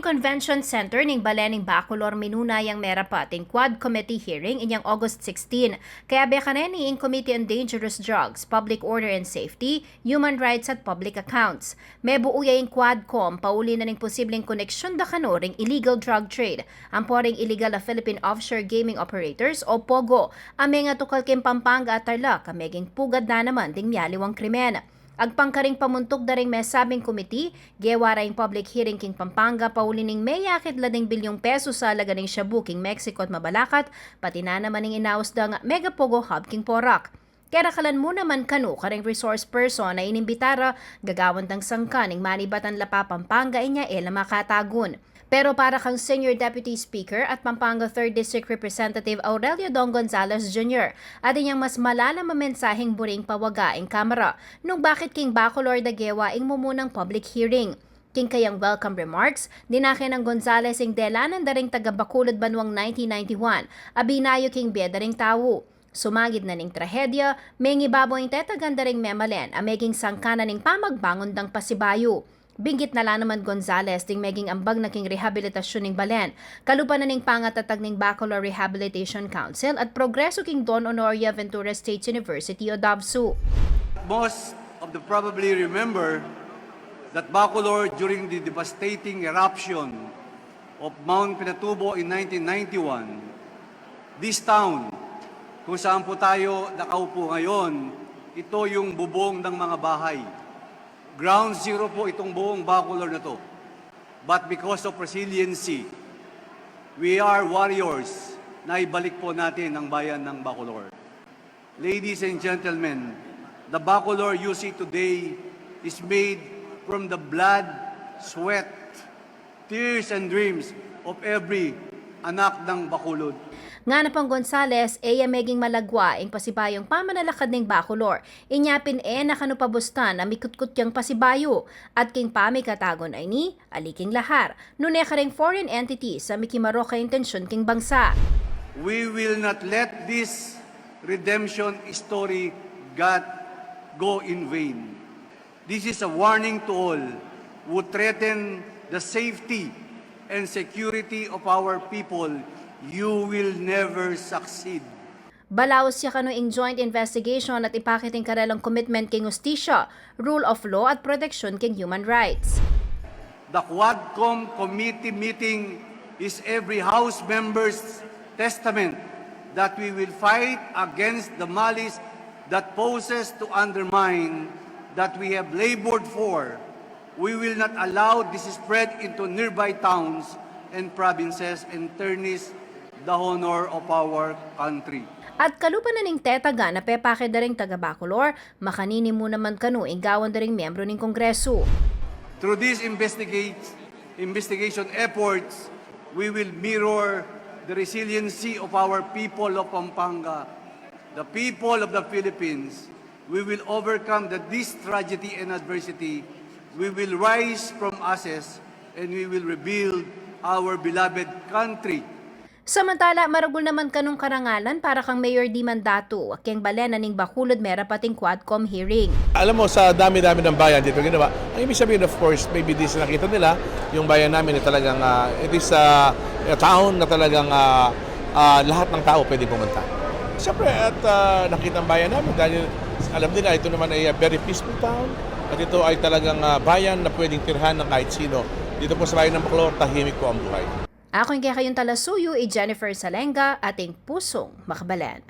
Convention Center ning Balening Bacolor minunayang merapating Quad Committee hearing inyang August 16. Kaya bekaneni in Committee on Dangerous Drugs, Public Order and Safety, Human Rights at Public Accounts. May buuyaying Quadcom pauli na ning posibleng koneksyon da kano ring illegal drug trade. Ang poring illegal na Philippine Offshore Gaming Operators o POGO. Ame nga tukal kim Pampanga at Tarlac kameging pugad na naman ding miyaliwang krimen. Agpangkaring pamuntok da ring may sabing komite, gewara yung public hearing king Pampanga paulining may yakit lading bilyong peso sa alaga ning Shabu king Mexico at Mabalacat, pati na naman ning inaos da nga Mega Pogo Hub king Porac. Kaya kalan mo naman kanu karing resource person na inimbitara gagawan tang sangka ning manibatan lapa Pampanga inya ela makatagun. Pero para kang Senior Deputy Speaker at Pampanga 3rd District Representative Aurelio Dong Gonzales Jr. at inyang mas malalam na mensaheng buring pawagaing kamera nung bakit king Bacolor dagewa ing mumunang public hearing. King kayang welcome remarks, dinakin ng Gonzales ing delanan daring taga Bacolod Banwang 1991, abinayo king bedaring tawo. Sumagid na ning trahedya, may ngibabo ing tetaganda ring memalen ameging sangkana ning pamagbangon dang pasibayo. Binggit na lang naman Gonzales ding meging ambag na king rehabilitasyon ning Balen, kalupa na ning pangatatag ning Bacolor Rehabilitation Council at progreso king Don Honoria Ventura State University o DAVSU. Most of the probably remember that Bacolor during the devastating eruption of Mount Pinatubo in 1991, this town kung saan po tayo nakaupo ngayon, ito yung bubong ng mga bahay. Ground zero po itong buong Bacolor na to. But because of resiliency, we are warriors na ibalik po natin ang bayan ng Bacolor. Ladies and gentlemen, the Bacolor you see today is made from the blood, sweat, tears and dreams of every anak ng Bacolod. Nga na pang Gonzales, meging malagwa ing pasibayong pamanalakad ning Bacolor. Inyapin nakanupabustan na mikutkutyang pasibayo at king pamikatagon ay ni aliking lahar. Nune karing foreign entity sa mikimaro ka intensyon king bangsa. We will not let this redemption story go in vain. This is a warning to all who threaten the safety and security of our people. You will never succeed. Balaos siya kano ing joint investigation at ipakiting karelang commitment king justisya, rule of law at protection king human rights. The Quadcom committee meeting is every House member's testament that we will fight against the malice that poses to undermine that we have labored for. We will not allow this spread into nearby towns and provinces and tarnish the honor of our country. At kalupa na ning tetaga na pepake da ring taga Bacolor, makanini mo naman kanu ingawan da ring miyembro ning Kongreso. Through these investigation efforts, we will mirror the resiliency of our people of Pampanga, the people of the Philippines. We will overcome this tragedy and adversity. We will rise from ashes and we will rebuild our beloved country. Samantala, maragul naman kanong karangalan para kang Mayor Di Mandato, keng Balen ning Bacolod merapating Quadcom hearing. Alam mo, sa dami-dami ng bayan dito ginawa, ang ibig sabihin of course, maybe this nakita nila, yung bayan namin na talagang, it is a town na talagang lahat ng tao pwede pumunta. Siyempre, at nakita ang bayan namin dahil alam nila, ito naman ay a very peaceful town at ito ay talagang bayan na pwedeng tirhan ng kahit sino. Dito po sa bayan ng Bacolor, tahimik po ang buhay. Ako yung kaya kayong talasuyo, Jennifer Salenga, ating pusong makabalan.